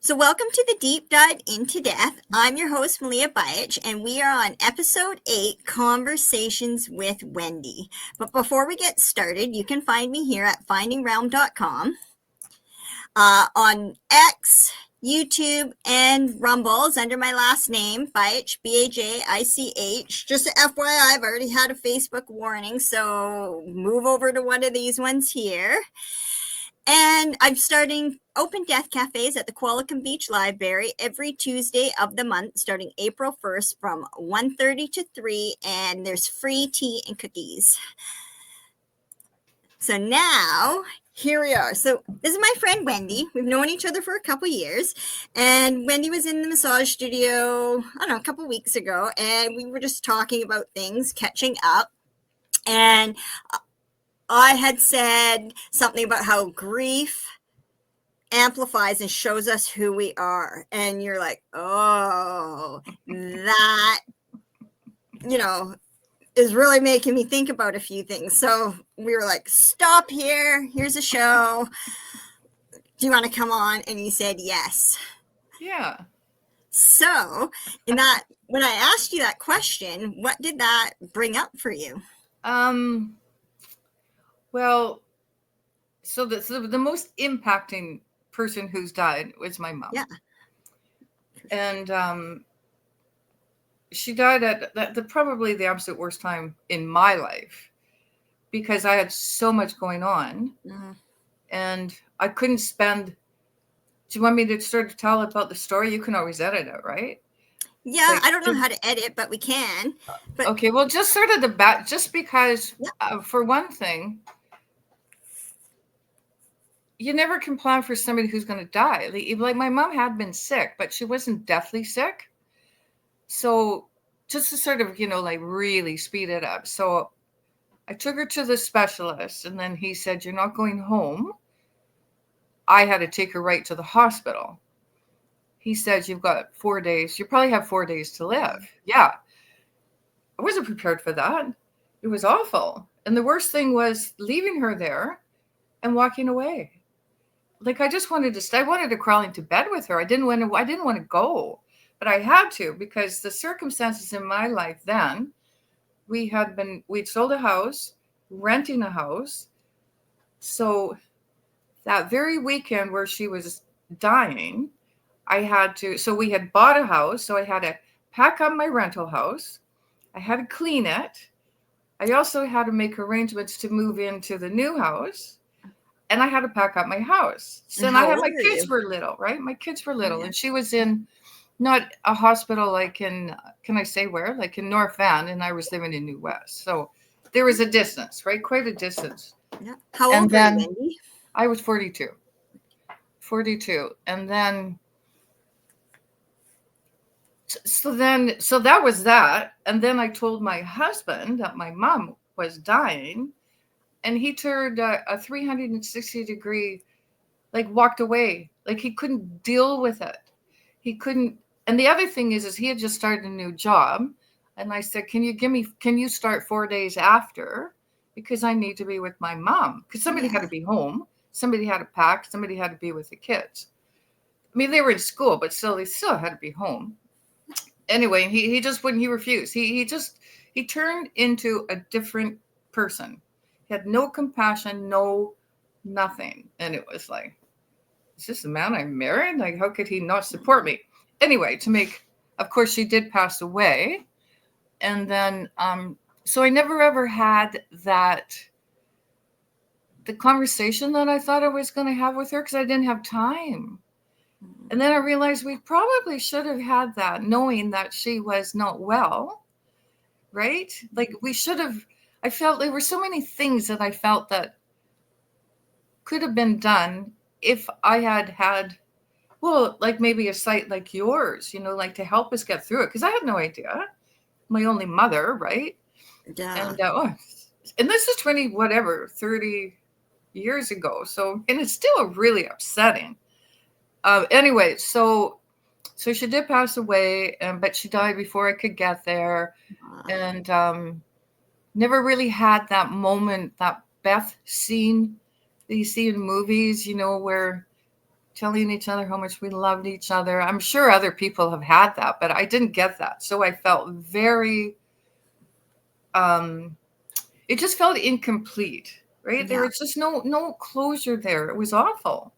So, welcome to the Deep Dive into Death. I'm your host, Malia Bayich, and we are on episode 8 Conversations with Wendy. But before we get started, you can find me here at findingrealm.com, on X, YouTube, and Rumbles under my last name, Bayich, B-A-J-I-C-H. Just FYI, I've already had a Facebook warning, so move over to one of these ones here. And I'm starting open death cafes at the Qualicum Beach Library every Tuesday of the month, starting April 1st from 1:30 to 3, and there's free tea and cookies. So now, here we are. So this is my friend Wendy. We've known each other for a couple years, and Wendy was in the massage studio, I don't know, a couple weeks ago, and we were just talking about things, catching up, and I had said something about how grief amplifies and shows us who we are. And you're like, oh, that, is really making me think about a few things. So we were like, stop here. Here's a show. Do you want to come on? And you said yes. Yeah. So when I asked you that question, what did that bring up for you? Well, so the most impacting person who's died was my mom. Yeah. And she died at probably the absolute worst time in my life because I had so much going on, and I couldn't spend. Do you want me to start to tell about the story? You can always edit it, right? Yeah, I don't know how to edit, but we can. But okay, well, just sort of the back, just because, for one thing, you never can plan for somebody who's going to die. Like my mom had been sick, but she wasn't deathly sick. So just to sort of, like really speed it up. So I took her to the specialist, and then he said, "You're not going home." I had to take her right to the hospital. He said, "You've got 4 days. You probably have 4 days to live." Yeah. I wasn't prepared for that. It was awful. And the worst thing was leaving her there and walking away. Like I just wanted to stay. I wanted to crawl into bed with her. I didn't want to go, but I had to because the circumstances in my life then, we'd sold a house, renting a house. So that very weekend where she was dying, so we had bought a house. So I had to pack up my rental house. I had to clean it. I also had to make arrangements to move into the new house. And I had to pack up my house. So and I had my kids were little, right? My kids were little. And she was in not a hospital like in, can I say where? Like in North Van, and I was living in New West. So there was a distance, right? Quite a distance. Yeah. How old were you, Wendy? I was 42. 42. And then so that was that. And then I told my husband that my mom was dying. And he turned a 360-degree, like walked away. Like he couldn't deal with it. He couldn't. And the other thing is he had just started a new job. And I said, can you start 4 days after? Because I need to be with my mom. Because somebody had to be home. Somebody had to pack. Somebody had to be with the kids. I mean, they were in school, but they still had to be home. Anyway, he just wouldn't, he refused. He turned into a different person. He had no compassion, no nothing. And it was like, is this the man I married? Like, how could he not support me? Anyway, of course, she did pass away. And then, so I never ever had the conversation that I thought I was going to have with her because I didn't have time. And then I realized we probably should have had that, knowing that she was not well, right? Like we should have. I felt there were so many things that I felt that could have been done if I had, well, like maybe a site like yours, like to help us get through it. Because I had no idea. My only mother, right? Yeah. And this is 30 years ago. So, and it's still really upsetting. Anyway, so she did pass away, but she died before I could get there. And never really had that moment, that Beth scene that you see in movies, where telling each other how much we loved each other. I'm sure other people have had that, but I didn't get that. So I felt very, it just felt incomplete, right? There Yeah. was just no closure there. It was awful.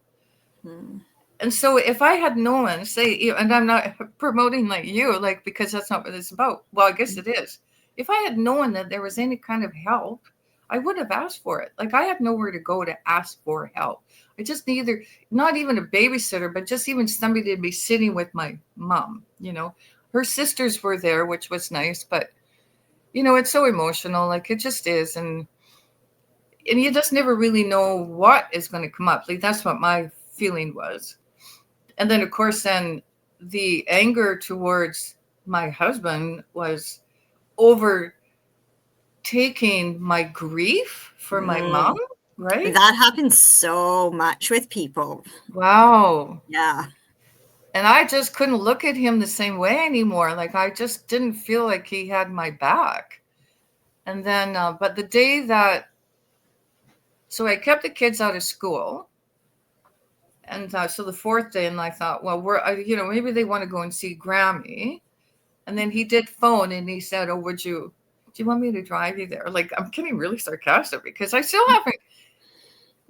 Mm. And so if I had known, say, and I'm not promoting like you, like, because that's not what it's about. Well, I guess it is. If I had known that there was any kind of help, I would have asked for it. Like, I had nowhere to go to ask for help. I just neither, not even a babysitter, but just even somebody to be sitting with my mom, Her sisters were there, which was nice, but it's so emotional. Like, it just is. And you just never really know what is going to come up. Like, that's what my feeling was. And then, of course, then the anger towards my husband was overtaking my grief for my mom, Mm. right? That happens so much with people. Wow. Yeah. And I just couldn't look at him the same way anymore. Like, I just didn't feel like he had my back. And then, but the day that, so I kept the kids out of school. And so the fourth day, and I thought, well, maybe they want to go and see Grammy. And then he did phone and he said, oh, do you want me to drive you there? Like, I'm getting really sarcastic because I still haven't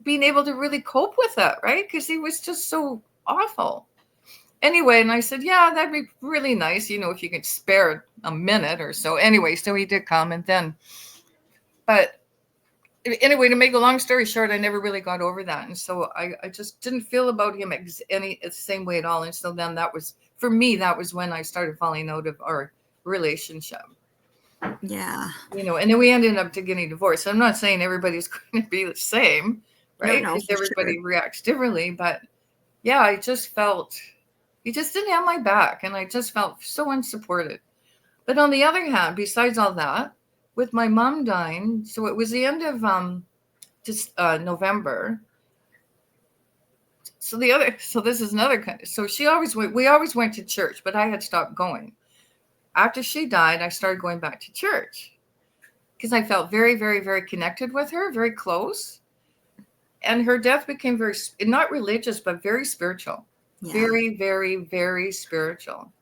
been able to really cope with that, right? Because he was just so awful. Anyway, and I said, yeah, that'd be really nice, if you could spare a minute or so. Anyway, so he did come, and then, but anyway, to make a long story short, I never really got over that. And so I just didn't feel about him the same way at all. And so then for me, that was when I started falling out of our relationship. Yeah. And then we ended up getting divorced. So I'm not saying everybody's going to be the same, right? No, Because for everybody sure. reacts differently. But yeah, I just felt he just didn't have my back. And I just felt so unsupported. But on the other hand, besides all that, with my mom dying, so it was the end of November. So this is another kind. So we always went to church, but I had stopped going. After she died, I started going back to church because I felt very, very, very connected with her, very close. And her death became very, not religious, but very spiritual. Yeah. Very, very, very spiritual.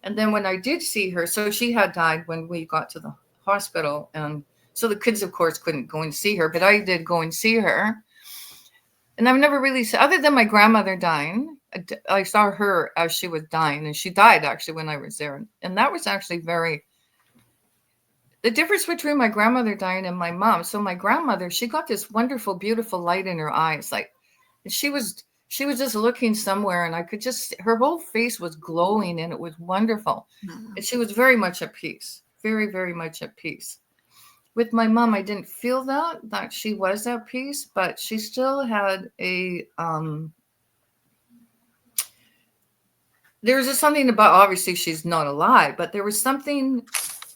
And then when I did see her, so she had died when we got to the hospital. And so the kids, of course, couldn't go and see her, but I did go and see her. And I've never really, other than my grandmother dying, I saw her as she was dying. And she died actually when I was there. And that was actually the difference between my grandmother dying and my mom. So my grandmother, she got this wonderful, beautiful light in her eyes. Like she was just looking somewhere, and I could just, her whole face was glowing, and it was wonderful. And she was very much at peace, very, very much at peace. With my mom, I didn't feel that she was at peace, but she still had there was just something about, obviously she's not alive, but there was something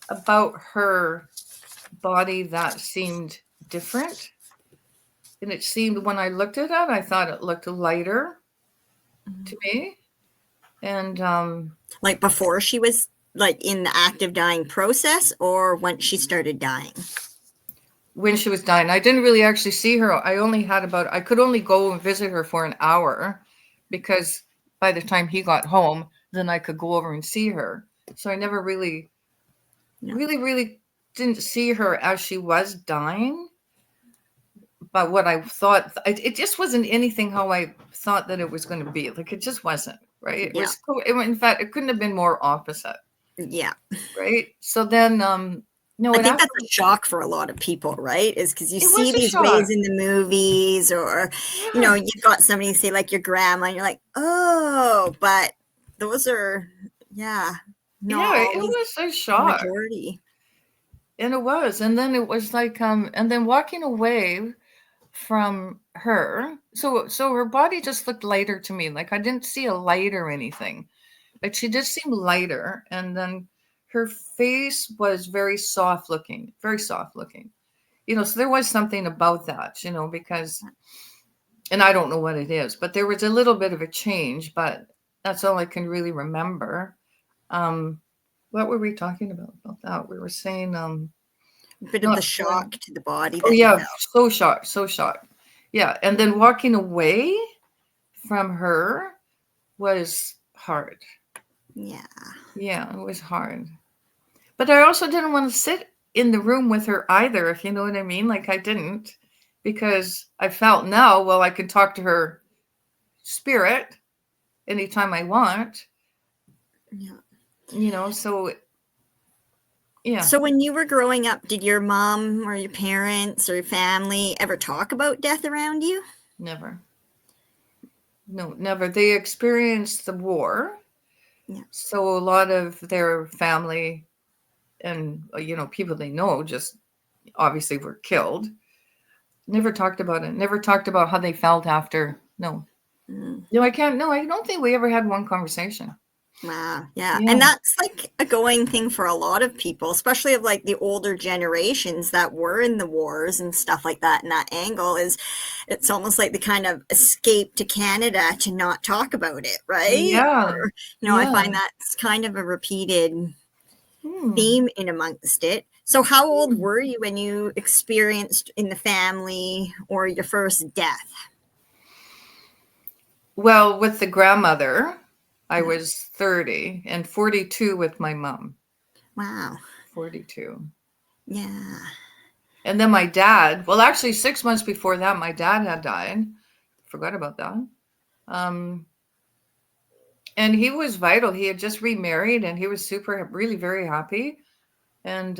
about her body that seemed different. And it seemed, when I looked at it, I thought it looked lighter to me. And like before she was like in the active dying process, or when she started dying? When she was dying, I didn't really actually see her. I could only go and visit her for an hour, because by the time he got home, then I could go over and see her. So I never really didn't see her as she was dying. But what I thought, it just wasn't anything how I thought that it was going to be. Like, it just wasn't, right? It was, in fact, it couldn't have been more opposite. Yeah. Right. So then, no, I think that's a shock for a lot of people, right? Is because you see these shock. ways in the movies, or, you've got somebody say like your grandma, and you're like, oh, but those are, not it was a shock. Majority. And it was. And then it was like, and then walking away from her. So her body just looked lighter to me. Like, I didn't see a light or anything, but she did seem lighter. And then her face was very soft looking. So there was something about that, because, and I don't know what it is, but there was a little bit of a change, but that's all I can really remember. What were we talking about that? We were saying, a bit of the shock to the body. So shocked. Yeah. And then walking away from her was hard. Yeah. Yeah, it was hard. But I also didn't want to sit in the room with her either, if you know what I mean. Like I didn't, because I felt now, well, I can talk to her spirit anytime I want, Yeah. So yeah. So when you were growing up, did your mom or your parents or your family ever talk about death around you? Never. No, never. They experienced the war. Yeah. So a lot of their family and, people they know just obviously were killed. Never talked about it. Never talked about how they felt after. No. No, I can't. No, I don't think we ever had one conversation. Wow. Yeah. And that's like a going thing for a lot of people, especially of like the older generations that were in the wars and stuff like that. And that angle is it's almost like the kind of escape to Canada to not talk about it, right? Yeah. Or, I find that's kind of a repeated theme in amongst it. So how old were you when you experienced in the family or your first death? Well, with the grandmother, I was 30 and 42 with my mom. Wow. 42. Yeah. And then my dad, well, actually 6 months before that, my dad had died. Forgot about that. And he was vital. He had just remarried and he was really very happy. And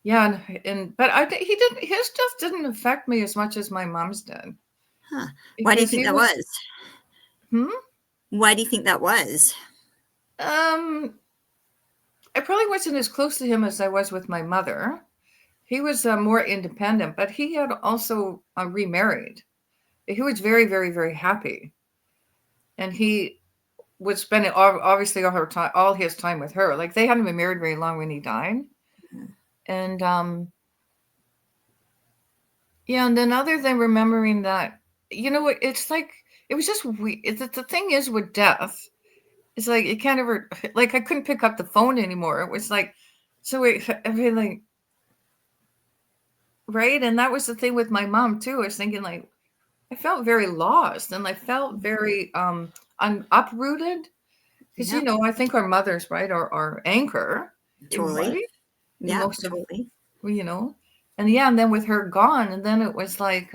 yeah, but his death didn't affect me as much as my mom's did. Huh. Why do you think that was? Why do you think that was? I probably wasn't as close to him as I was with my mother. He was more independent, but he had also remarried. He was very, very, very happy. And he was spending obviously all his time with her. Like they hadn't been married very long when he died. And yeah, and then other than remembering that, it's like it was just weird. The thing is with death, it's like you can't ever like I couldn't pick up the phone anymore. It was like everything, right? And that was the thing with my mom too. I was thinking like I felt very lost and I felt very uprooted because I think our mothers, right, are our anchor, Totally. right? Yeah, most totally. of and then with her gone, and then it was like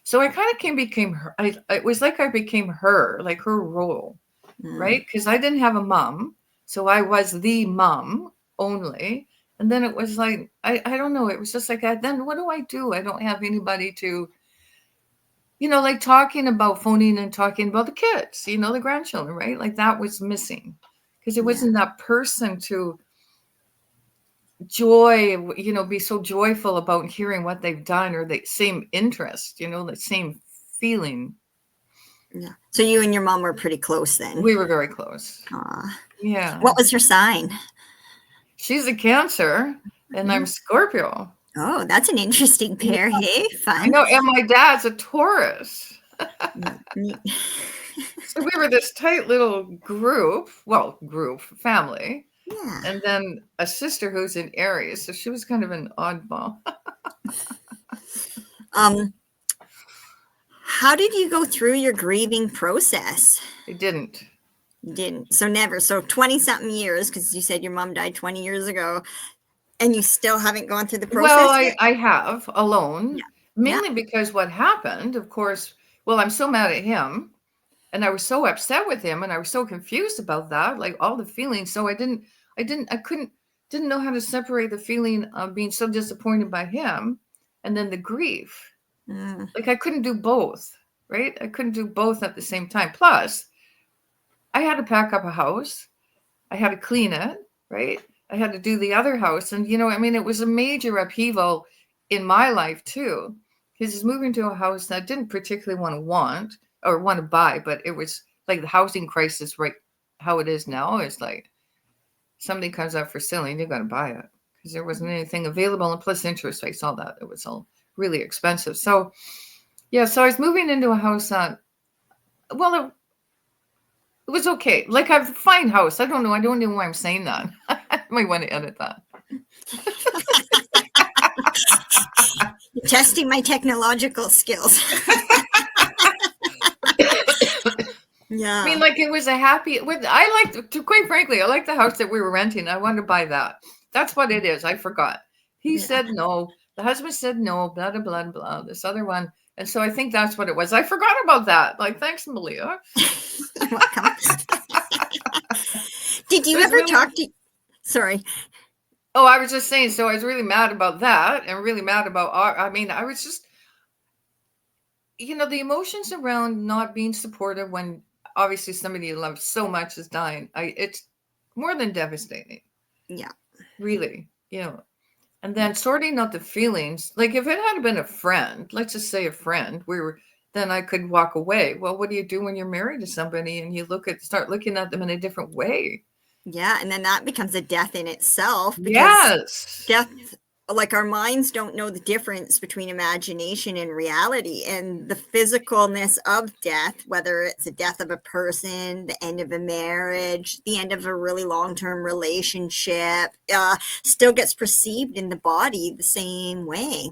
so I kind of became her. It was like I became her, like her role, right? Because I didn't have a mom, so I was the mom only. And then it was like I don't know. It was just like then what do I do? I don't have anybody to, like talking about phoning and talking about the kids, the grandchildren, right? Like that was missing because it wasn't that person to be so joyful about hearing what they've done or the same interest, the same feeling. Yeah. So you and your mom were pretty close then. We were very close. Yeah. What was her sign? She's a Cancer and I'm Scorpio. Oh, that's an interesting pair. Yeah. Hey, fun. I know, and my dad's a Taurus. So we were this tight little family. Yeah. And then a sister who's in Aries, so she was kind of an oddball. How did you go through your grieving process? I didn't. You didn't. So never. So 20-something years, because you said your mom died 20 years ago, and you still haven't gone through the process? Well, I have alone, mainly because what happened, of course, well, I'm so mad at him, and I was so upset with him, and I was so confused about that, like all the feelings. So I didn't know how to separate the feeling of being so disappointed by him and then the grief. Like I couldn't do both, right? I couldn't do both at the same time. Plus, I had to pack up a house. I had to clean it, right? I had to do the other house. And, it was a major upheaval in my life too, because he's moving to a house that I didn't particularly want to buy, but it was like the housing crisis, right? How it is now is like somebody comes up for sale and you got to buy it because there wasn't anything available, and plus interest rates, all that. It was all really expensive. So so I was moving into a house that, well, it was okay. Like a fine house. I don't know why I'm saying that. I might want to edit that. Testing my technological skills. I Yeah. mean, like it was a happy. I liked, to quite frankly, I liked the house that we were renting. I wanted to buy that. That's what it is. I forgot. He Yeah. said no. The husband said no. Blah blah blah blah. This other one, and so I think that's what it was. I forgot about that. Like, thanks, Malia. You're welcome. Did It you was ever really. talk to, sorry. Oh, I was just saying. So I was really mad about that, and really mad about. I mean, I was just, the emotions around not being supportive when obviously somebody you love so much is dying. It's more than devastating. Yeah. Really, and then sorting out the feelings, like if it had been a friend, let's just say a friend, then I could walk away. Well, what do you do when you're married to somebody and you start looking at them in a different way? Yeah. And then that becomes a death in itself because Yes. death, like our minds don't know the difference between imagination and reality, and the physicalness of death, whether it's a death of a person, the end of a marriage, the end of a really long-term relationship, still gets perceived in the body the same way.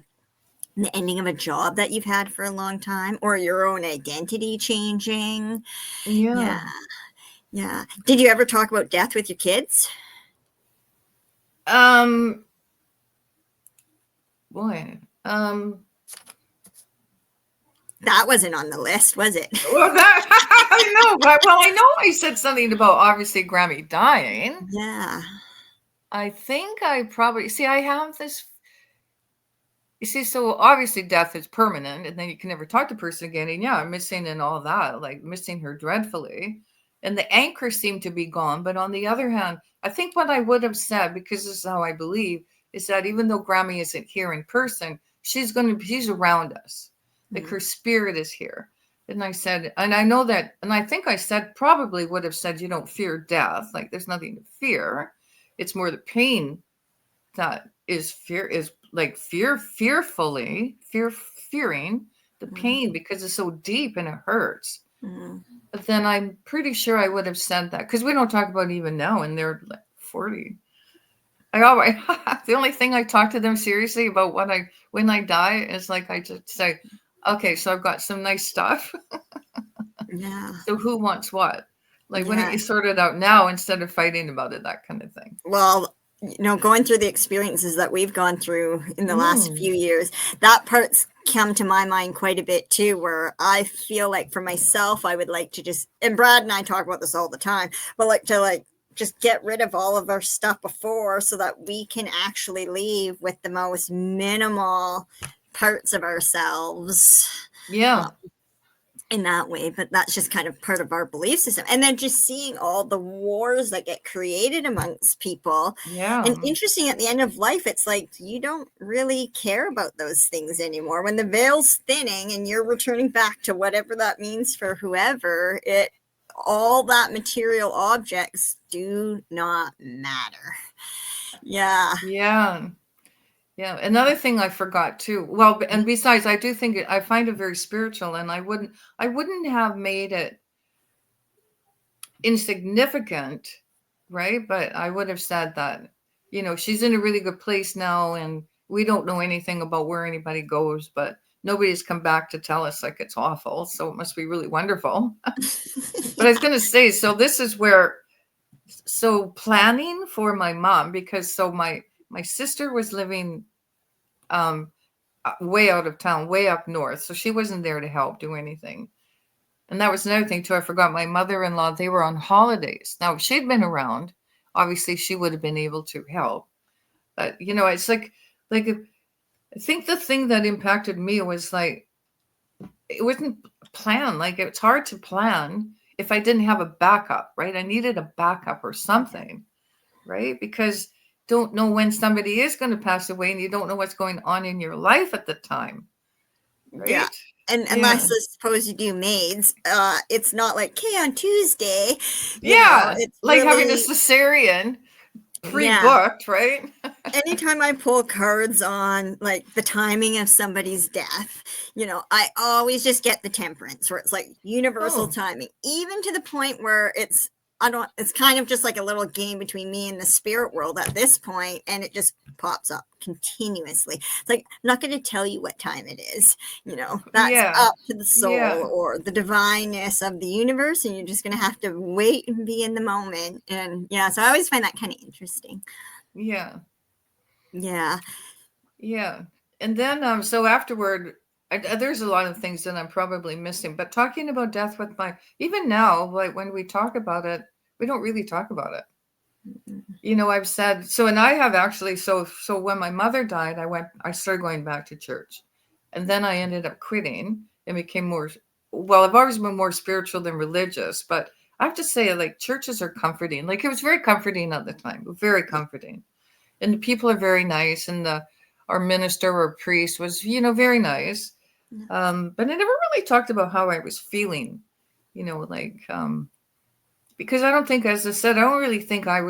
The ending of a job that you've had for a long time, or your own identity changing. Yeah. Yeah. Yeah. Did you ever talk about death with your kids? Um, boy. That wasn't on the list, was it? Well, that I know, but I know I said something about obviously Grammy dying. Yeah. I think I probably see. I have this. You see, so obviously death is permanent, and then you can never talk to the person again. And yeah, I'm missing and all that, like missing her dreadfully. And the anchor seemed to be gone. But on the other hand, I think what I would have said, because this is how I believe, is that even though Grammy isn't here in person, she's around us. Like her spirit is here. And I said, and I know that, and I think I said, probably would have said, you don't fear death. Like there's nothing to fear. It's more the pain that is like fearing the pain because it's so deep and it hurts. Mm-hmm. But then I'm pretty sure I would have said that because we don't talk about it even now, and they're like 40. I always the only thing I talk to them seriously about when I die is like I just say, okay, so I've got some nice stuff. Yeah. So who wants what? Like, why don't Yeah. you sort it out now instead of fighting about it? That kind of thing. Well, going through the experiences that we've gone through in the last Mm. few years, that part's come to my mind quite a bit too, where I feel like for myself, I would like to just, and Brad and I talk about this all the time, but like to just get rid of all of our stuff before so that we can actually leave with the most minimal parts of ourselves. Yeah. In that way, but that's just kind of part of our belief system. And then just seeing all the wars that get created amongst people. Yeah. And interesting, at the end of life, it's like you don't really care about those things anymore. When the veil's thinning and you're returning back to whatever that means for whoever, all that material objects do not matter. Yeah. Yeah. Yeah. Another thing I forgot too. Well, and besides, I do think I find it very spiritual, and I wouldn't have made it insignificant, right? But I would have said that, she's in a really good place now, and we don't know anything about where anybody goes, but nobody's come back to tell us like it's awful. So it must be really wonderful. But I was going to say, so this is where, so planning for my mom, because so my sister was living way out of town, way up north. So she wasn't there to help do anything. And that was another thing too. I forgot my mother-in-law, they were on holidays. Now, if she'd been around, obviously she would have been able to help. But it's like I think the thing that impacted me was like it wasn't planned. Like it's hard to plan if I didn't have a backup, right? I needed a backup or something, right? Because don't know when somebody is going to pass away, and you don't know what's going on in your life at the time, Yeah. right? And Yeah. unless I suppose you do maids, it's not like, okay, on Tuesday, Yeah. it's Like having a really, cesarean yeah. pre-booked, right? Anytime I pull cards on like the timing of somebody's death, I always just get the temperance where it's like universal Oh, timing, even to the point where I don't, it's kind of just like a little game between me and the spirit world at this point, and it just pops up continuously. It's like, I'm not going to tell you what time it is, that's Yeah. up to the Yeah. soul or the divineness of the universe, and you're just going to have to wait and be in the moment. And yeah, so I always find that kind of interesting. Yeah. Yeah. Yeah. And then, so afterward, there's a lot of things that I'm probably missing, but talking about death with even now, like when we talk about it, we don't really talk about it. I've said, so, and I have actually, so when my mother died, I started going back to church, and then I ended up quitting and became I've always been more spiritual than religious, but I have to say, like, churches are comforting. Like, it was very comforting at the time, very comforting. And the people are very nice, and our minister or priest was, very nice. But I never really talked about how I was feeling, because I don't think, as I said, I don't really think I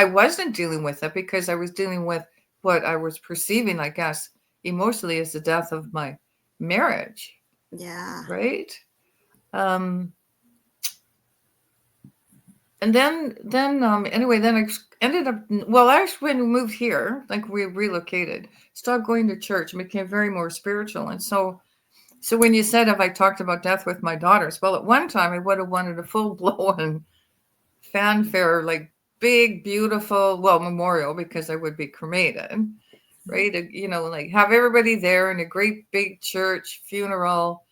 wasn't dealing with it, because I was dealing with what I was perceiving, I guess, emotionally, as the death of my marriage. Yeah. Right. And then anyway, then I ended up, actually, when we moved here, like, we relocated, stopped going to church, and became very more spiritual. And so when you said, have I talked about death with my daughters? Well, at one time I would have wanted a full blown fanfare, like, big, beautiful, memorial, because I would be cremated, right? Like, have everybody there in a great big church funeral,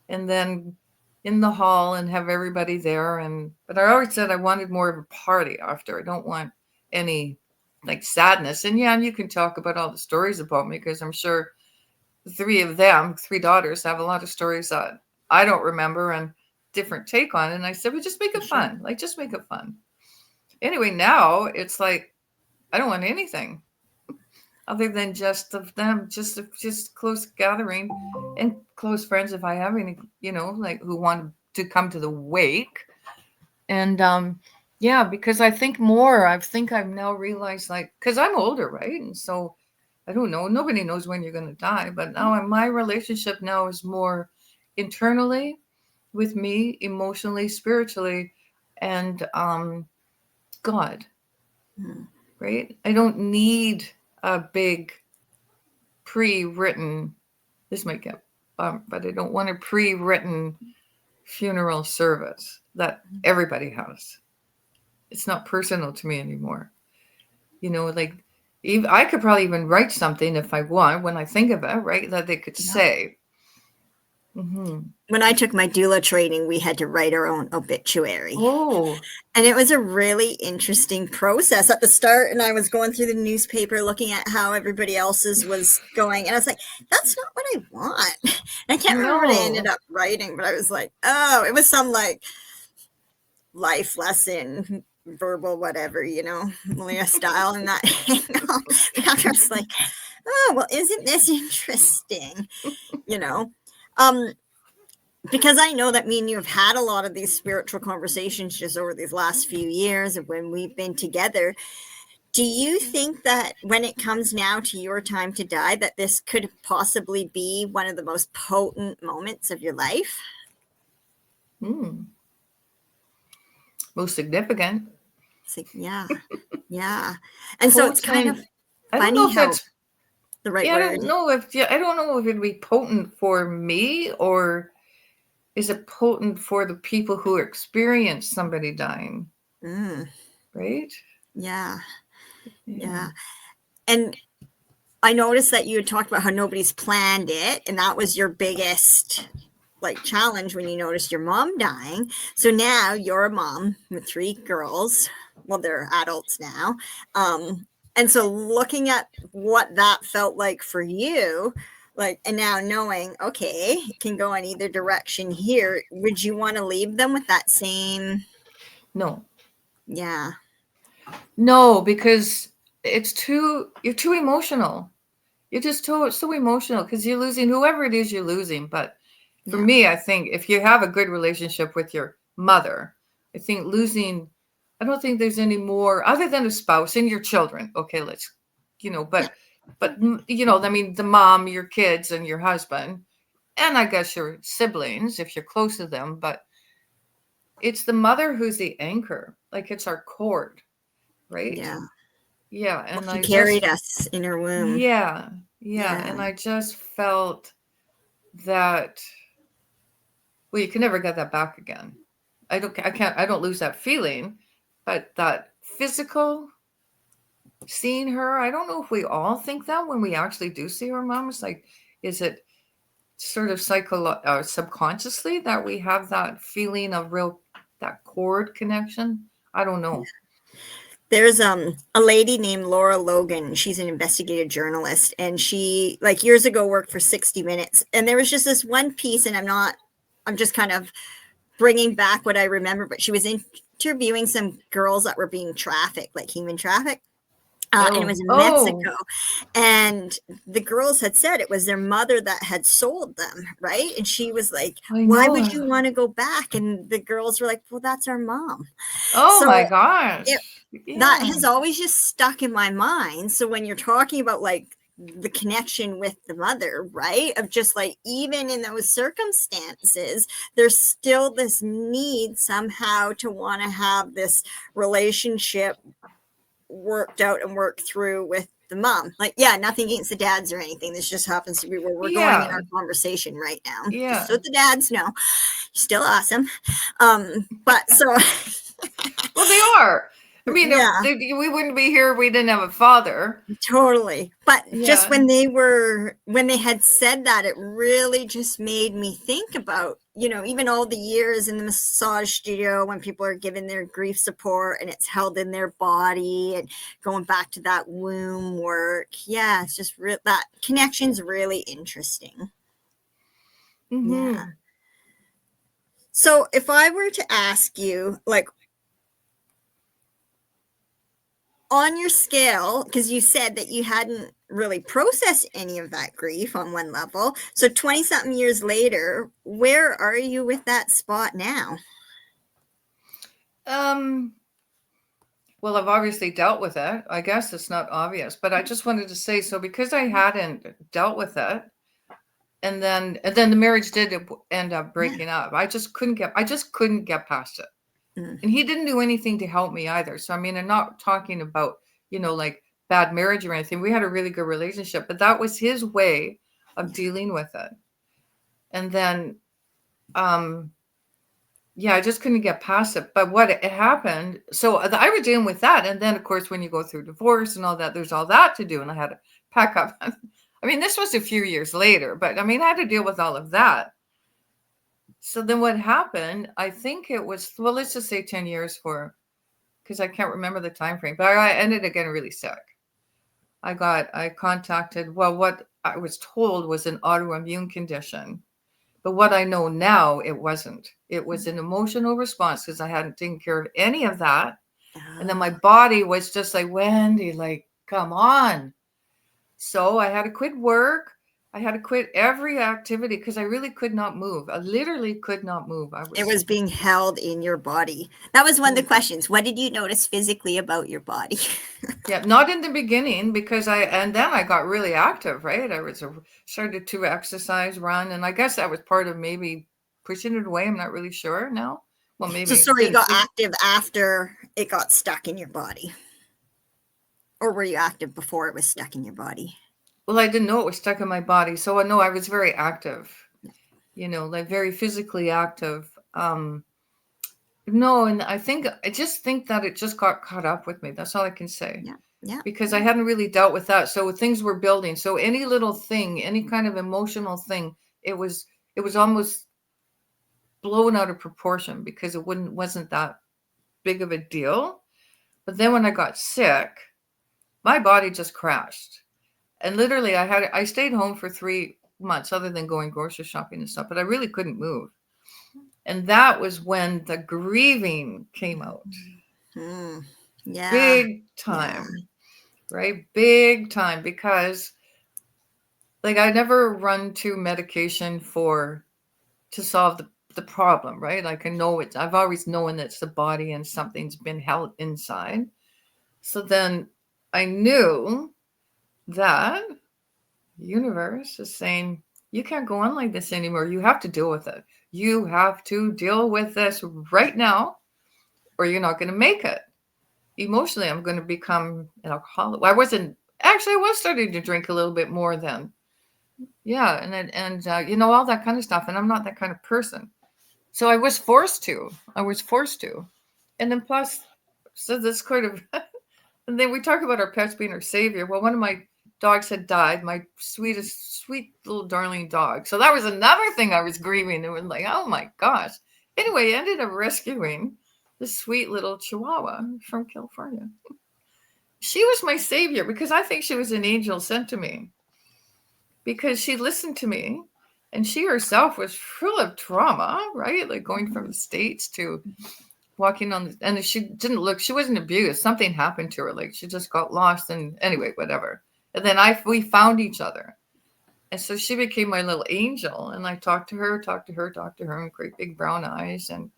and then in the hall, and have everybody there. But I always said I wanted more of a party after. I don't want any, like, sadness. And yeah, and you can talk about all the stories about me, because I'm sure three daughters, have a lot of stories that I don't remember and different take on it. And I said, well, just make it fun. Like, just make it fun. Anyway, now it's like, I don't want anything other than just of them, just close gathering and close friends, if I have any, like, who want to come to the wake. And yeah, because I think I've now realized, like, because I'm older, right? And so I don't know, nobody knows when you're going to die, but now my relationship now is more internally with me, emotionally, spiritually, and God. Right? I don't need a big pre-written, this might get bumped, but I don't want a pre-written funeral service that everybody has. It's not personal to me anymore. Like, I could probably even write something if I want, when I think of it, right, that they could say. Mm-hmm. When I took my doula training, we had to write our own obituary. Oh. And it was a really interesting process at the start. And I was going through the newspaper looking at how everybody else's was going. And I was like, that's not what I want. And I can't remember what I ended up writing, but I was like, oh, it was some, like, life lesson, verbal, whatever, Malia style. And that after I was like, oh, well, isn't this interesting? Because I know that me and you have had a lot of these spiritual conversations just over these last few years of when we've been together. Do you think that when it comes now to your time to die, that this could possibly be one of the most potent moments of your life? Most significant. Yeah. Yeah. And so it's kind of I don't funny know if how that's the right I word. don't know if it'd be potent for me, or is it potent for the people who experience somebody dying? Right? Yeah. Yeah. And I noticed that you had talked about how nobody's planned it, and that was your biggest, like, challenge when you noticed your mom dying. So now you're a mom with 3 girls. Well, they're adults now. And so looking at what that felt like for you, like, and now knowing, okay, it can go in either direction here, would you want to leave them with that same? No. Yeah. No, because you're too emotional. You're just so emotional, because you're losing whoever it is you're losing. But for me, I think if you have a good relationship with your mother, I think I don't think there's any more other than a spouse and your children. Okay, but I mean, the mom, your kids, and your husband, and I guess your siblings, if you're close to them. But it's the mother who's the anchor. Like it's our cord, right? Yeah. Yeah. Well, And she I carried just, us in her womb. yeah, yeah. Yeah. And I just felt that, well, you can never get that back again. I don't lose that feeling, but that physical seeing her, I don't know if we all think that when we actually do see our moms. Like, is it sort of subconsciously that we have that feeling of real, that cord connection? I don't know. There's a lady named Laura Logan. She's an investigative journalist, and she like years ago worked for 60 Minutes. And there was just this one piece, and I'm just kind of bringing back what I remember. But she was interviewing some girls that were being trafficked, like human trafficked. And it Oh, was in oh, Mexico. And the girls had said it was their mother that had sold them, right? And she was like, I why know. would you want to go back? And the girls were like, well, that's our mom. Oh So my gosh. it, that Yeah. has always just stuck in my mind. So when you're talking about like the connection with the mother, right? Of just like, even in those circumstances, there's still this need somehow to want to have this relationship worked out and worked through with the mom. Like, yeah, nothing against the dads or anything. This just happens to be where we're going in Yeah. our conversation right now. Just so Yeah. the dads know, still awesome. But so Well, they are. I mean, yeah, we wouldn't be here if we didn't have a father. totally. But just Yeah. when they had said that, it really just made me think about, even all the years in the massage studio when people are given their grief support and it's held in their body and going back to that womb work. Yeah, it's just that connection's really interesting. Yeah. Mm-hmm. So if I were to ask you, like, on your scale, because you said that you hadn't really processed any of that grief on one level. So 20 something years later, where are you with that spot now? Um, well, I've obviously dealt with it. I guess it's not obvious, but I just wanted to say, so because I hadn't dealt with it, and then the marriage did end up Yeah. breaking up. I just couldn't get past it. Mm. And he didn't do anything to help me either. So I mean, I'm not talking about, like bad marriage or anything. We had a really good relationship, but that was his way of dealing with it. And then yeah, I just couldn't get past it. But what it happened, so I was dealing with that. And then of course, when you go through divorce and all that, there's all that to do. And I had to pack up. I mean, this was a few years later, but I mean, I had to deal with all of that. So then what happened, I think it was, well, let's just say 10 years because I can't remember the time frame, but I ended up getting really sick. I contacted, well, what I was told was an autoimmune condition. But what I know now, it wasn't. It was an emotional response because I hadn't taken care of any of that. And then my body was just like, Wendy, like, come on. So I had to quit work. I had to quit every activity because I really could not move. I literally could not move. It was being held in your body. That was one of the questions. What did you notice physically about your body? Yeah, not in the beginning because and then I got really active, right? Started to exercise, run, and I guess that was part of maybe pushing it away. I'm not really sure now. Well, So maybe sorry, you didn't got think. active after it got stuck in your body, or were you active before it was stuck in your body? Well, I didn't know it was stuck in my body, so I know I was very active. Like very physically active. No, and I just think that it just got caught up with me. That's all I can say. Yeah, yeah. Because I hadn't really dealt with that. So things were building. So any little thing, any kind of emotional thing, it was almost blown out of proportion because it wasn't that big of a deal. But then when I got sick, my body just crashed. And literally I stayed home for 3 months other than going grocery shopping and stuff, but I really couldn't move. And that was when the grieving came out. Yeah. Big time. Yeah. Right? Big time because like I never run to medication to solve the problem, right? Like I've always known that it's the body and something's been held inside. So then I knew that the universe is saying, you can't go on like this anymore. You have to deal with it. You have to deal with this right now, or you're not going to make it. Emotionally, I'm going to become an alcoholic. Well, I was starting to drink a little bit more then. Yeah. And all that kind of stuff. And I'm not that kind of person. So I was forced to. And then plus, so this kind of, and then we talk about our pets being our savior. Well, one of my dogs had died, my sweet little darling dog. So that was another thing I was grieving. It was like, oh my gosh. Anyway, I ended up rescuing this sweet little Chihuahua from California. She was my savior because I think she was an angel sent to me because she listened to me and she herself was full of trauma, right? Like going from the States to walking on and she wasn't abused. Something happened to her. Like she just got lost and anyway, whatever. And then we found each other. And so she became my little angel. And I talked to her and great big brown eyes. And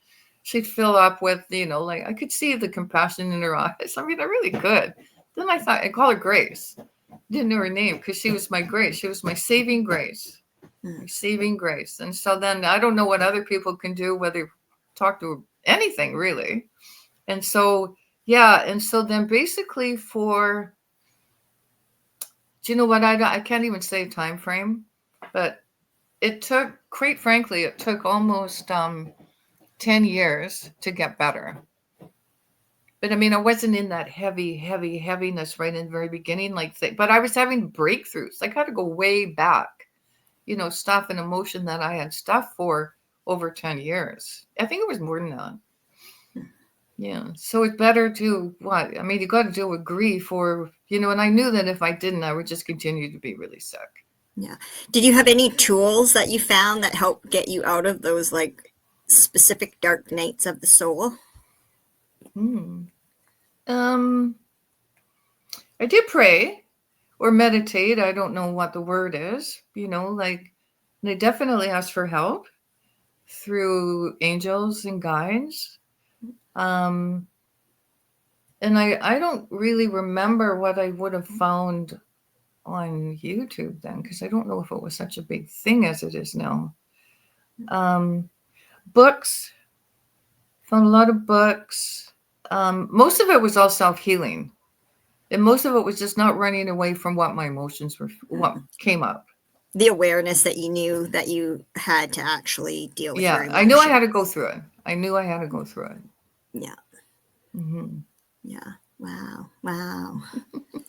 she'd fill up with, like I could see the compassion in her eyes. I mean, I really could. Then I thought I'd call her Grace. Didn't know her name because she was my grace. She was my saving grace. My saving grace. And so then I don't know what other people can do, whether talk to anything really. And so, yeah. And so then basically do you know what? I can't even say a time frame, but it took, quite frankly, it took almost 10 years to get better. But I mean, I wasn't in that heaviness right in the very beginning, but I was having breakthroughs. I had to go way back, stuff and emotion that I had stuff for over 10 years. I think it was more than that. Yeah. So it's better to what? I mean, you got to deal with grief and I knew that if I didn't, I would just continue to be really sick. Yeah. Did you have any tools that you found that helped get you out of those like specific dark nights of the soul? I did pray or meditate. I don't know what the word is, like they definitely asked for help through angels and guides. And I don't really remember what I would have found on YouTube then, because I don't know if it was such a big thing as it is now. Books, found a lot of books. Most of it was all self-healing. And most of it was just not running away from what my emotions were, what came up. The awareness that you knew that you had to actually deal with your emotions. I knew I had to go through it. Yeah. Mm-hmm. Yeah. Wow.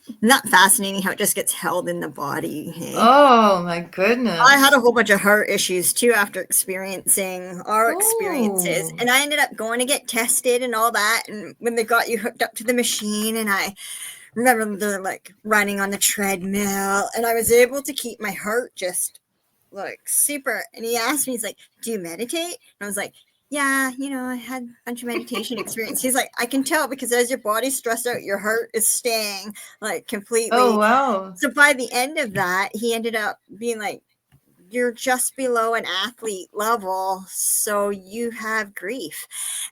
Isn't that fascinating how it just gets held in the body? Hey? Oh my goodness. I had a whole bunch of heart issues too after experiencing our experiences. And I ended up going to get tested and all that. And when they got you hooked up to the machine, and I remember the like running on the treadmill, and I was able to keep my heart just like super. And he asked me, he's like, "Do you meditate?" And I was like, "Yeah, I had a bunch of meditation experience." He's like, "I can tell because as your body's stressed out, your heart is staying like completely." Oh, wow. So by the end of that, he ended up being like, "You're just below an athlete level, so you have grief."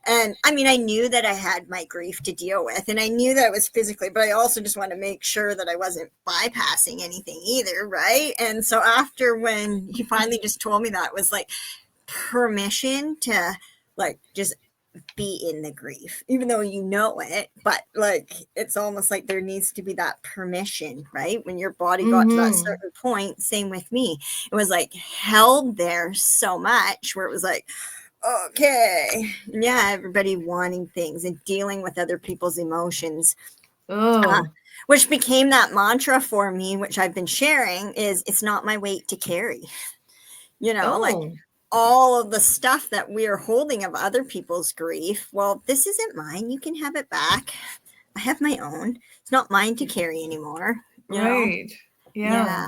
And I mean, I knew that I had my grief to deal with, and I knew that it was physically, but I also just wanted to make sure that I wasn't bypassing anything either, right? And so after when he finally just told me that, it was like permission to like just be in the grief, even though you know it, but like it's almost like there needs to be that permission, right? When your body got to that certain point, same with me, it was like held there so much where it was like, okay, yeah, everybody wanting things and dealing with other people's emotions. Which became that mantra for me, which I've been sharing, is it's not my weight to carry, like all of the stuff that we are holding of other people's grief. Well, this isn't mine. You can have it back. I have my own. It's not mine to carry anymore. Right. Yeah.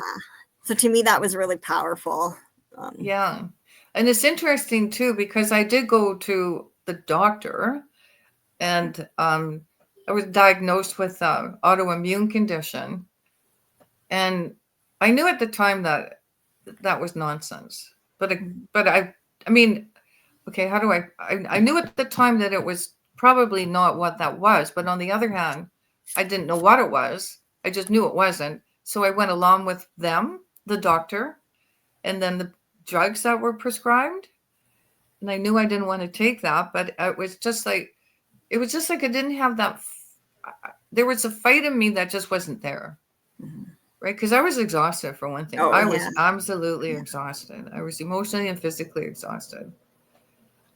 So to me, that was really powerful. Yeah. And it's interesting too, because I did go to the doctor and I was diagnosed with an autoimmune condition. And I knew at the time that was nonsense. But I mean, okay, how do I knew at the time that it was probably not what that was. But on the other hand, I didn't know what it was. I just knew it wasn't. So I went along with them, the doctor. and then the drugs that were prescribed. And I knew I didn't want to take that, but it was just like I didn't have that. There was a fight in me that just wasn't there, right? Because I was exhausted for one thing. Oh, I yeah. was absolutely exhausted. I was emotionally and physically exhausted.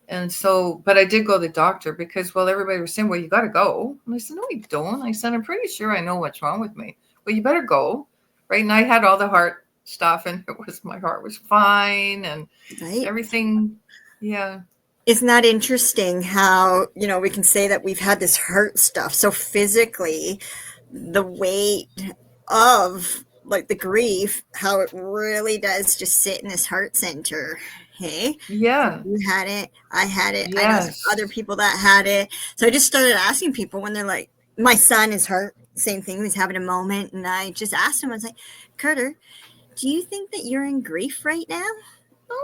And so, but I did go to the doctor because, well, everybody was saying, well, you got to go. And I said, no, I don't. I said, I'm pretty sure I know what's wrong with me. Well, you better go. Right. And I had all the heart stuff, and my heart was fine and Right. everything. Yeah. Isn't that interesting how, we can say that we've had this heart stuff. So physically, the weight of like the grief, how it really does just sit in this heart center. Hey, Yeah. you had it, I had it, I know some Yes. other people that had it. So I just started asking people when they're like, my son is hurt, same thing, he's having a moment. And I just asked him, I was like, Carter, do you think that you're in grief right now?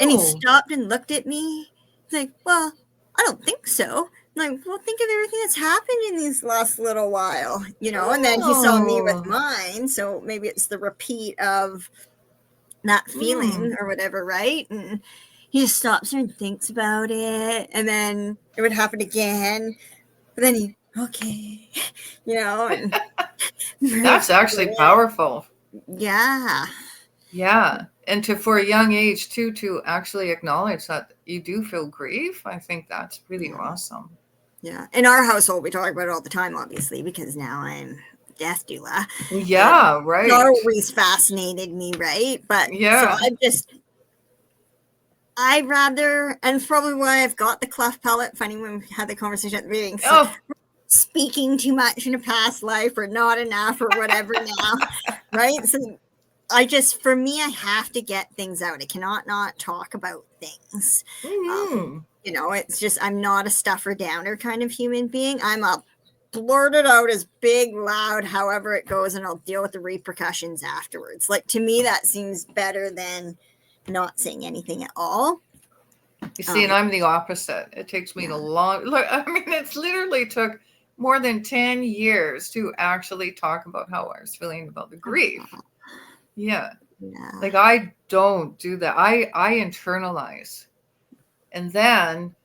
And he Oh. stopped and looked at me. He's like, well, I don't think so. I'm like, well, think of everything that's happened in these last little while, and then he saw me with Oh. mine. So maybe it's the repeat of that feeling or whatever, right? And he just stops there and thinks about it. And then it would happen again. But then he, okay, and That's actually powerful. yeah. Yeah. And for a young age too, to actually acknowledge that you do feel grief, I think that's really awesome. Yeah. In our household, we talk about it all the time, obviously, because now I'm death doula. Yeah, right. It always fascinated me, right? But so I rather, and probably why I've got the cleft palate. Funny when we had the conversation at the meeting. So speaking too much in a past life or not enough or whatever now, right? So for me, I have to get things out. I cannot not talk about things. It's just, I'm not a stuffer downer kind of human being. I'm a blurt it out as big, loud, however it goes, and I'll deal with the repercussions afterwards. Like, to me, that seems better than not saying anything at all. You see, and I'm the opposite. It takes me a long look. I mean, it's literally took more than 10 years to actually talk about how I was feeling about the grief. Yeah. Like, I don't do that. I internalize. And then,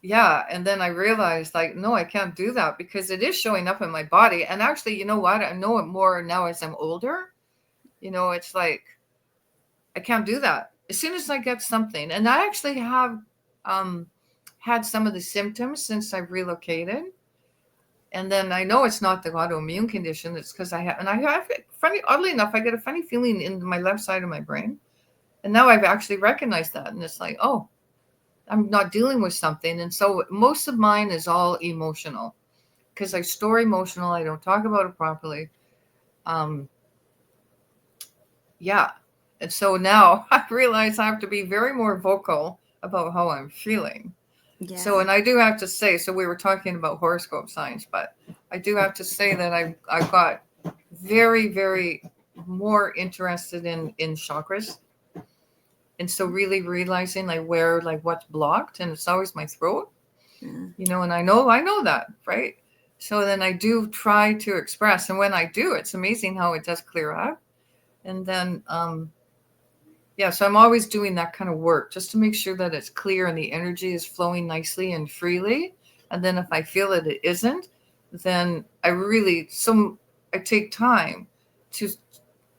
and then I realized, like, no, I can't do that because it is showing up in my body. And actually, you know what? I know it more now as I'm older. It's like, I can't do that. As soon as I get something, and I actually have had some of the symptoms since I've relocated. And then I know it's not the autoimmune condition. It's because I have funny, oddly enough, I get a funny feeling in my left side of my brain. And now I've actually recognized that. And it's like, oh, I'm not dealing with something. And so most of mine is all emotional because I store emotional. I don't talk about it properly. Yeah. And so now I realize I have to be very more vocal about how I'm feeling. Yeah. So, and I do have to say, so we were talking about horoscope signs, but I do have to say that I got very, very more interested in chakras. And so really realizing like where, like what's blocked, and it's always my throat, and I know that, right? So then I do try to express. And when I do, it's amazing how it does clear up. And then, so I'm always doing that kind of work just to make sure that it's clear and the energy is flowing nicely and freely. And then if I feel that it isn't, then I take time to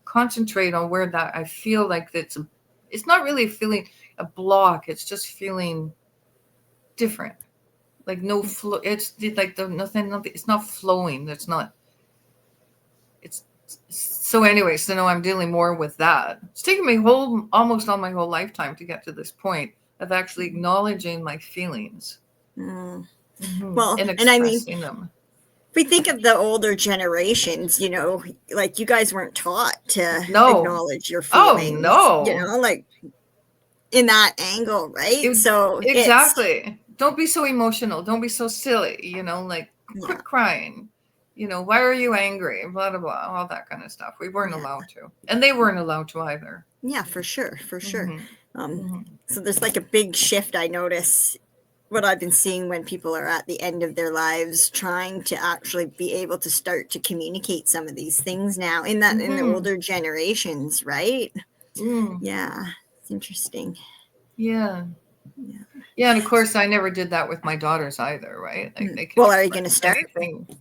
concentrate on where that I feel like it's not really feeling a block. It's just feeling different. Like no flow. It's like nothing. It's not flowing. It's not. It's so anyway. So now I'm dealing more with that. It's taken me almost all my whole lifetime to get to this point of actually acknowledging my feelings. Well, and I mean, them. If we think of the older generations, like you guys weren't taught to acknowledge your feelings. Oh no! Like in that angle, right? So exactly. Don't be so emotional. Don't be so silly. Like quit crying. Why are you angry? Blah, blah, blah, all that kind of stuff. We weren't allowed to. And they weren't allowed to either. Yeah, for sure. For sure. So there's like a big shift I notice what I've been seeing when people are at the end of their lives trying to actually be able to start to communicate some of these things now in the older generations, right? Yeah. It's Interesting. Yeah. Yeah. Yeah, and of course, I never did that with my daughters either, right? Like they can Well, are you express going to start?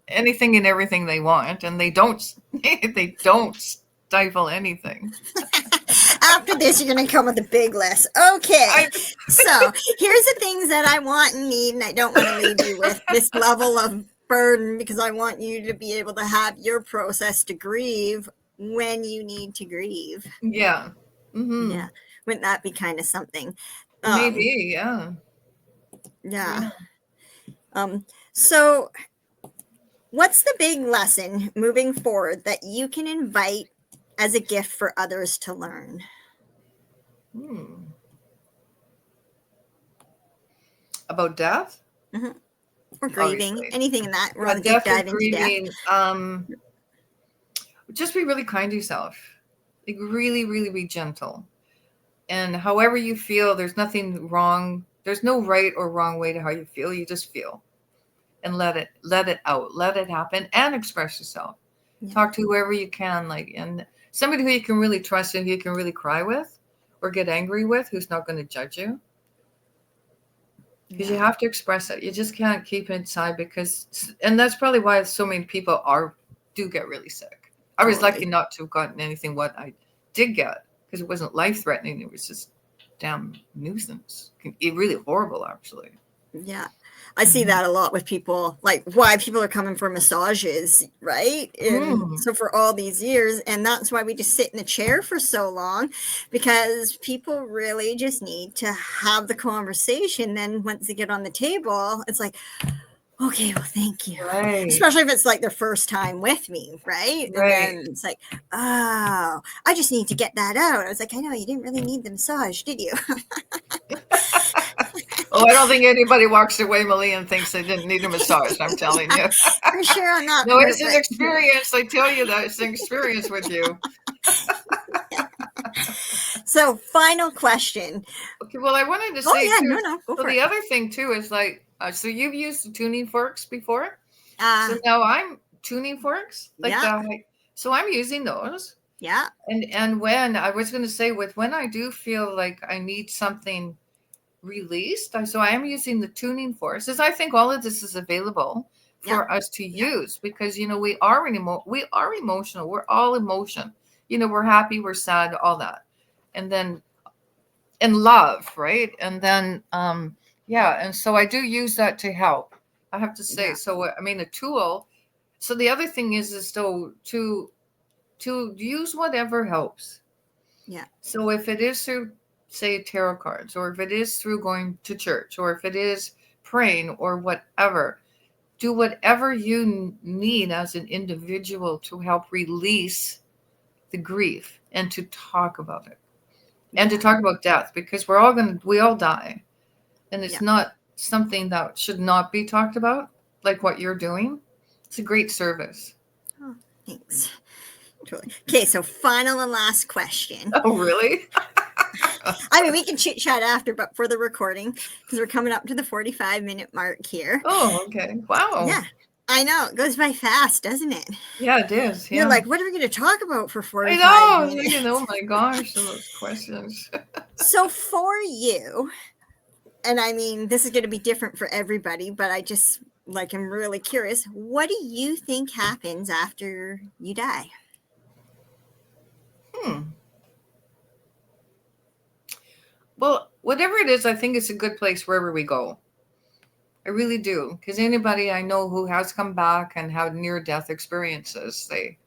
anything and everything they want, and they don't stifle anything. After this, you're going to come with a big list. Okay. I, So here's the things that I want and need, and I don't want to leave you with this level of burden because I want you to be able to have your process to grieve when you need to grieve. yeah. Mm-hmm. Yeah. Wouldn't that be kind of something? Maybe, yeah. Yeah. So what's the big lesson moving forward that you can invite as a gift for others to learn? About death? Mm-hmm. Or grieving, Obviously. anything in that. We're Yeah, on the deep death or dive into death. grieving. Just be really kind to yourself. Like really, really be gentle. And however you feel, there's nothing wrong. There's no right or wrong way to how you feel. You just feel. And let it out. Let it happen and express yourself. Yeah. Talk to whoever you can, and somebody who you can really trust and who you can really cry with or get angry with, who's not going to judge you. Because you have to express it. You just can't keep it inside and that's probably why so many people do get really sick. I was lucky not to have gotten anything what I did get because it wasn't life-threatening. It was just damn nuisance. Really horrible, actually. Yeah. I see that a lot with people, like why people are coming for massages, right? And so for all these years, and that's why we just sit in the chair for so long, because people really just need to have the conversation. Then once they get on the table, it's like, okay, well, thank you. Right. Especially if it's like their first time with me, right? And then it's like, oh, I just need to get that out. I was like, I know, you didn't really need the massage, did you? Oh, I don't think anybody walks away, Malia, and thinks they didn't need a massage. I'm telling you. For sure on that. No, it's an experience. I tell you that it's an experience with you. So, final question. Okay, well, I wanted to say, go for it. The other thing too is so you've used the tuning forks before. So now I'm tuning forks, so I'm using those. Yeah. And when I was going to say when I do feel like I need something released, so I am using the tuning forks. As I think all of this is available for us to use because we are emotional. We're all emotion. We're happy, we're sad, all that, and then and love, right? And then and so I do use that to help. I have to say. So I mean, a tool. So the other thing is to use whatever helps. Yeah. So if it is through, say, tarot cards, or if it is through going to church, or if it is praying, or whatever, do whatever you need as an individual to help release the grief and to talk about it. And to talk about death, because we all die. And it's not something that should not be talked about, like what you're doing. It's a great service. Oh, thanks. Okay, so final and last question. Oh, really? I mean, we can chit chat after, but for the recording, because we're coming up to the 45-minute mark here. Oh, okay. Wow. Yeah. I know. It goes by fast, doesn't it? Yeah, it is. Yeah. You're like, what are we going to talk about for 45 minutes? I know. Oh, my gosh. Those questions. So for you, and I mean, this is going to be different for everybody, but I just, I'm really curious. What do you think happens after you die? Well, whatever it is, I think it's a good place wherever we go. I really do. Because anybody I know who has come back and had near-death experiences, they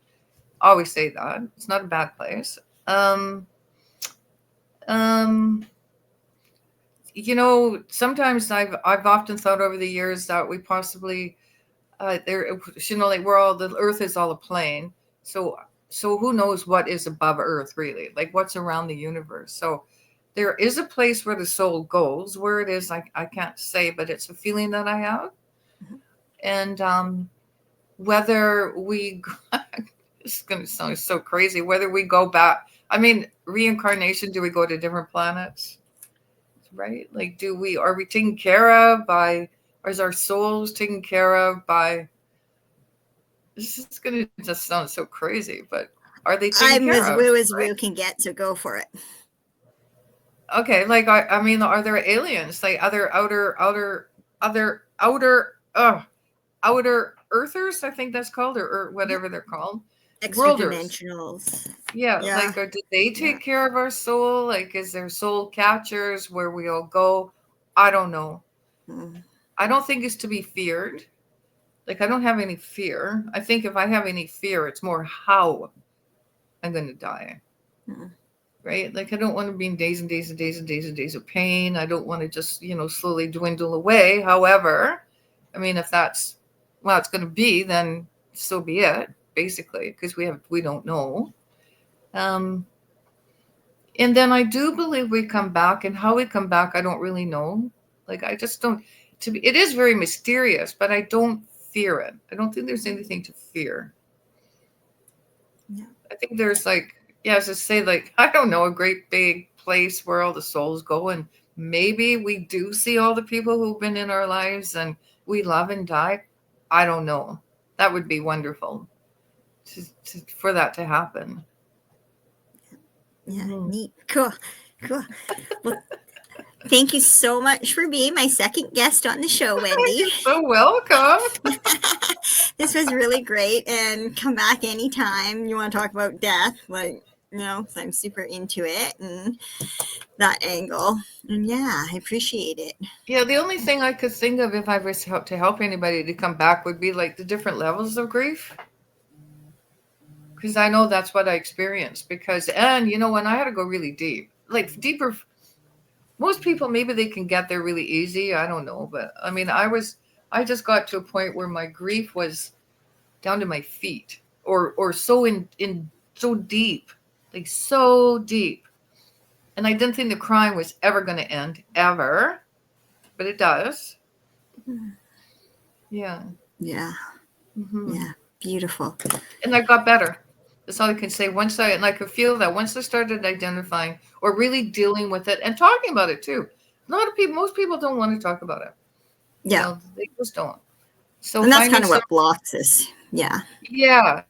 always say that. It's not a bad place. Sometimes I've often thought over the years that we possibly, the Earth is all a plane. So who knows what is above Earth, really? Like what's around the universe. So there is a place where the soul goes. Where it is, I can't say, but it's a feeling that I have. And whether we, it's going to sound so crazy, whether we go back, I mean, reincarnation, do we go to different planets? Right? Like, are we taken care of by, or is our souls taken care of by, this is going to just sound so crazy, but are they taken care of? I'm as woo as woo can get, so go for it. Okay, like I mean, are there aliens, like other outer earthers? I think that's called, or Yep. whatever they're called, Extra worlders. dimensionals. Yeah, Yeah. like did they Yeah. take care of our soul? Like, is there soul catchers where we all go? I don't know. Mm. I don't think it's to be feared. Like, I don't have any fear. I think if I have any fear, it's more how I'm going to die. Mm. Right? Like, I don't want to be in days and days and days and days and days of pain. I don't want to just, slowly dwindle away. However, I mean, if that's well, it's going to be, then so be it, basically, because we don't know. Um, and then I do believe we come back, and how we come back, I don't really know. Like, I just don't. It is very mysterious, but I don't fear it. I don't think there's anything to fear. Yeah. I think there's like, yeah, as I say, like, I don't know, a great big place where all the souls go, and maybe we do see all the people who've been in our lives and we love and die. I don't know. That would be wonderful for that to happen. Yeah. Mhm. Neat. Cool. Cool. Well, thank you so much for being my second guest on the show, Wendy. You're so welcome. This was really great, and come back anytime you want to talk about death. Like, I'm super into it and that angle. And yeah, I appreciate it. Yeah, the only thing I could think of if I was to help anybody to come back would be like the different levels of grief. Because I know that's what I experienced. And when I had to go really deep, like deeper, most people, maybe they can get there really easy. I don't know. But I mean, I just got to a point where my grief was down to my feet or so in so deep, like so deep. And I didn't think the crying was ever going to end, ever. But it does. Yeah. Yeah. Mm-hmm. Yeah. Beautiful. And I got better. That's all I can say. I could feel that once I started identifying or really dealing with it and talking about it too. Most people don't want to talk about it. Yeah. They just don't. So And that's kind of what blocks us. Yeah. Yeah.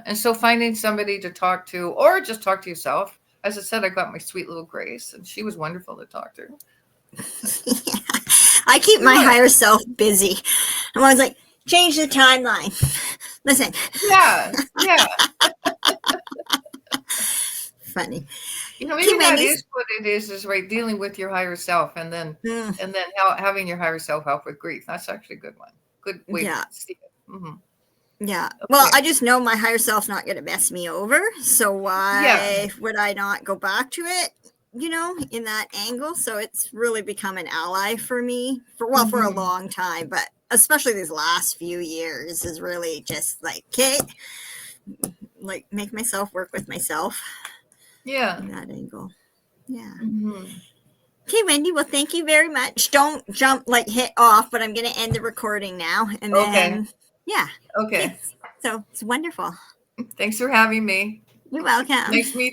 And so finding somebody to talk to, or just talk to yourself. As I said, I got my sweet little Grace, and she was wonderful to talk to. I keep my higher self busy. I'm always like, change the timeline. Listen. Yeah. Funny. Maybe that is what it is right, dealing with your higher self, and then having your higher self help with grief. That's actually a good one. Good way to see it. Mm-hmm. Yeah. Okay. Well, I just know my higher self's not going to mess me over. So why would I not go back to it, in that angle? So it's really become an ally for me for a long time, but especially these last few years is really just like, okay, like make myself work with myself. Yeah. In that angle. Yeah. Mm-hmm. Okay, Wendy. Well, thank you very much. Don't jump, hit off, but I'm going to end the recording now. And then, yeah. Okay. So it's wonderful. Thanks for having me. You're welcome. Nice meeting